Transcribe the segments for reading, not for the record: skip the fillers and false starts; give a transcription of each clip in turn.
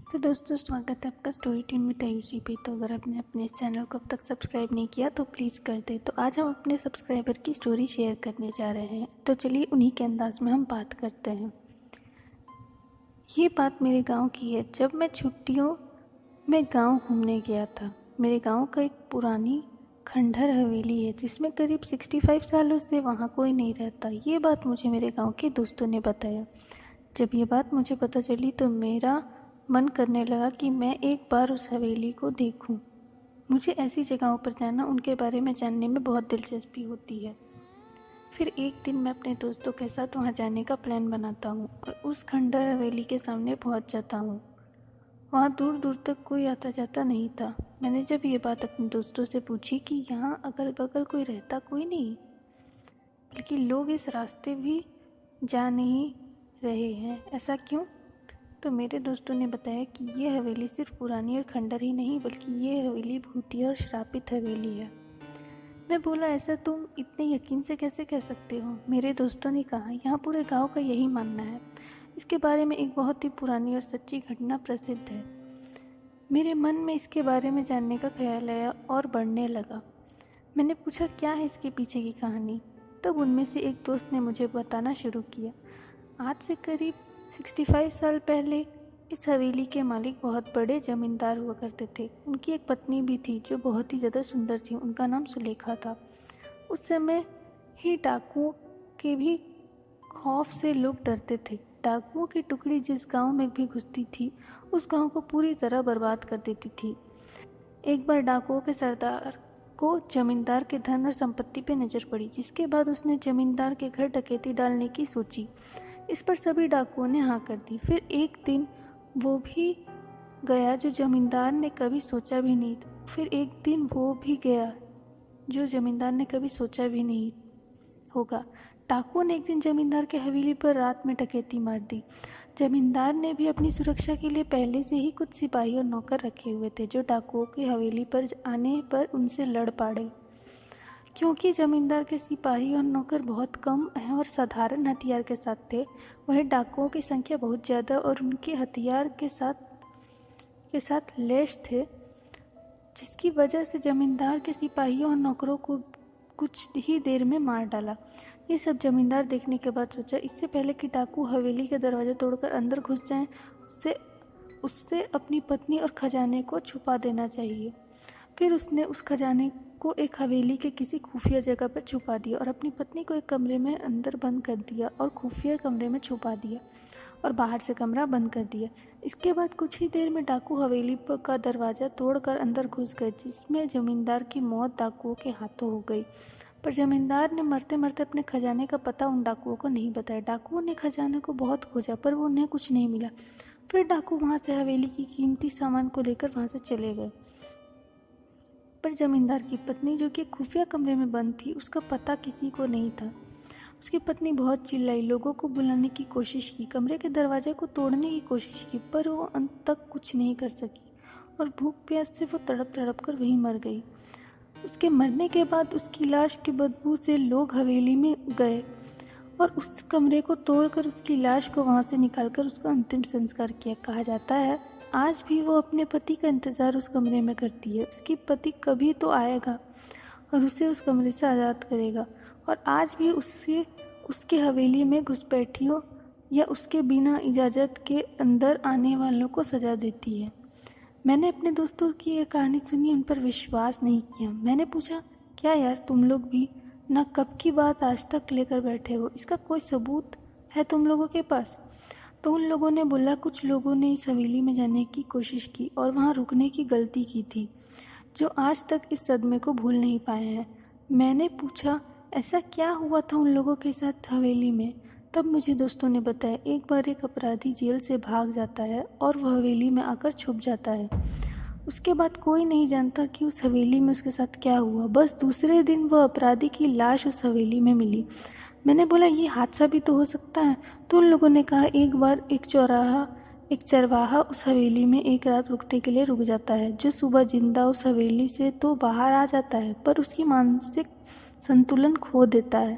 तो दोस्तों, स्वागत है आपका स्टोरी टीम विद आयुषी पे। तो अगर आपने अपने इस चैनल को अब तक सब्सक्राइब नहीं किया तो प्लीज़ कर दे। तो आज हम अपने सब्सक्राइबर की स्टोरी शेयर करने जा रहे हैं। तो चलिए उन्हीं के अंदाज में हम बात करते हैं। ये बात मेरे गांव की है। जब मैं छुट्टियों में गांव घूमने गया था। मेरे गांव का एक पुरानी खंडहर हवेली है जिसमें करीब 65 सालों से वहाँ कोई नहीं रहता। ये बात मुझे मेरे गांव के दोस्तों ने बताया। जब ये बात मुझे पता चली तो मेरा मन करने लगा कि मैं एक बार उस हवेली को देखूं। मुझे ऐसी जगहों पर जाना, उनके बारे में जानने में बहुत दिलचस्पी होती है। फिर एक दिन मैं अपने दोस्तों के साथ वहां जाने का प्लान बनाता हूँ और उस खंडहर हवेली के सामने पहुंच जाता हूँ। वहाँ दूर दूर तक कोई आता जाता नहीं था। मैंने जब ये बात अपने दोस्तों से पूछी कि यहाँ अगल बगल कोई रहता कोई नहीं, बल्कि लोग इस रास्ते भी जा नहीं रहे हैं, ऐसा क्यों? तो मेरे दोस्तों ने बताया कि ये हवेली सिर्फ पुरानी और खंडर ही नहीं, बल्कि ये हवेली भूतिया और श्रापित हवेली है। मैं बोला, ऐसा तुम इतने यकीन से कैसे कह सकते हो? मेरे दोस्तों ने कहा, यहाँ पूरे गांव का यही मानना है। इसके बारे में एक बहुत ही पुरानी और सच्ची घटना प्रसिद्ध है। मेरे मन में इसके बारे में जानने का ख्याल आया और बढ़ने लगा। मैंने पूछा, क्या है इसके पीछे की कहानी? तब उनमें से एक दोस्त ने मुझे बताना शुरू किया। आज से करीब 65 साल पहले इस हवेली के मालिक बहुत बड़े जमींदार हुआ करते थे। उनकी एक पत्नी भी थी जो बहुत ही ज़्यादा सुंदर थी। उनका नाम सुलेखा था। उस समय ही डाकुओं के भी खौफ से लोग डरते थे। डाकुओं की टुकड़ी जिस गांव में भी घुसती थी उस गांव को पूरी तरह बर्बाद कर देती थी। एक बार डाकुओं के सरदार को जमींदार के धन और संपत्ति पे नज़र पड़ी, जिसके बाद उसने जमींदार के घर डकैती डालने की सोची। इस पर सभी डाकुओं ने हाँ कर दी। फिर एक दिन वो भी गया जो जमींदार ने कभी सोचा भी नहीं होगा। डाकुओं ने एक दिन जमींदार के हवेली पर रात में डकैती मार दी। जमींदार ने भी अपनी सुरक्षा के लिए पहले से ही कुछ सिपाही और नौकर रखे हुए थे जो डाकुओं की हवेली पर आने पर उनसे लड़ पड़े। क्योंकि जमींदार के सिपाही और नौकर बहुत कम और साधारण हथियार के साथ थे, वहीं डाकुओं की संख्या बहुत ज़्यादा और उनके हथियार के साथ लैस थे, जिसकी वजह से जमींदार के सिपाहियों और नौकरों को कुछ ही देर में मार डाला। ये सब जमींदार देखने के बाद सोचा, इससे पहले कि डाकू हवेली का दरवाज़ा तोड़कर अंदर घुस जाएं, उससे अपनी पत्नी और खजाने को छुपा देना चाहिए। फिर उसने उस खजाने को एक हवेली के किसी खुफिया जगह पर छुपा दिया और अपनी पत्नी को एक कमरे में अंदर बंद कर दिया और खुफिया कमरे में छुपा दिया और बाहर से कमरा बंद कर दिया। इसके बाद कुछ ही देर में डाकू हवेली का दरवाज़ा तोड़कर अंदर घुस गए, जिसमें जमींदार की मौत डाकुओं के हाथों हो गई। पर जमींदार ने मरते मरते अपने खजाने का पता उन डाकुओं को नहीं बताया। डाकुओं ने खजाने को बहुत खोजा पर वो उन्हें कुछ नहीं मिला। फिर डाकू वहाँ से हवेली की कीमती सामान को लेकर वहाँ से चले गए। पर जमींदार की पत्नी, जो कि खुफिया कमरे में बंद थी, उसका पता किसी को नहीं था। उसकी पत्नी बहुत चिल्लाई, लोगों को बुलाने की कोशिश की, कमरे के दरवाजे को तोड़ने की कोशिश की, पर वो अंत तक कुछ नहीं कर सकी और भूख प्यास से वो तड़प तड़प कर वहीं मर गई। उसके मरने के बाद उसकी लाश की बदबू से लोग हवेली में गए और उस कमरे को तोड़कर उसकी लाश को वहाँ से निकालकर उसका अंतिम संस्कार किया। कहा जाता है आज भी वो अपने पति का इंतज़ार उस कमरे में करती है। उसकी पति कभी तो आएगा और उसे उस कमरे से आज़ाद करेगा, और आज भी उसके हवेली में घुसपैठियों या उसके बिना इजाज़त के अंदर आने वालों को सज़ा देती है। मैंने अपने दोस्तों की ये कहानी सुनी, उन पर विश्वास नहीं किया। मैंने पूछा, क्या यार तुम लोग भी ना कब की बात आज तक लेकर बैठे हो? इसका कोई सबूत है तुम लोगों के पास? तो उन लोगों ने बोला, कुछ लोगों ने इस हवेली में जाने की कोशिश की और वहाँ रुकने की गलती की थी, जो आज तक इस सदमे को भूल नहीं पाए हैं। मैंने पूछा, ऐसा क्या हुआ था उन लोगों के साथ हवेली में? तब मुझे दोस्तों ने बताया, एक बार एक अपराधी जेल से भाग जाता है और वह हवेली में आकर छुप जाता है। उसके बाद कोई नहीं जानता कि उस हवेली में उसके साथ क्या हुआ। बस दूसरे दिन वह अपराधी की लाश उस हवेली में मिली। मैंने बोला, ये हादसा भी तो हो सकता है। तो उन लोगों ने कहा, एक बार एक चरवाहा उस हवेली में एक रात रुकने के लिए रुक जाता है, जो सुबह जिंदा उस हवेली से तो बाहर आ जाता है पर उसकी मानसिक संतुलन खो देता है।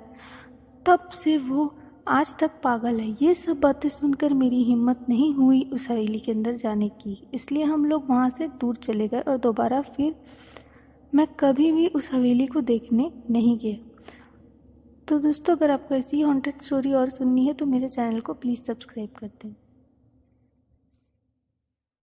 तब से वो आज तक पागल है। ये सब बातें सुनकर मेरी हिम्मत नहीं हुई उस हवेली के अंदर जाने की, इसलिए हम लोग वहाँ से दूर चले गए और दोबारा फिर मैं कभी भी उस हवेली को देखने नहीं गया। तो दोस्तों, अगर आपको ऐसी हॉन्टेड स्टोरी और सुननी है तो मेरे चैनल को प्लीज़ सब्सक्राइब कर दें।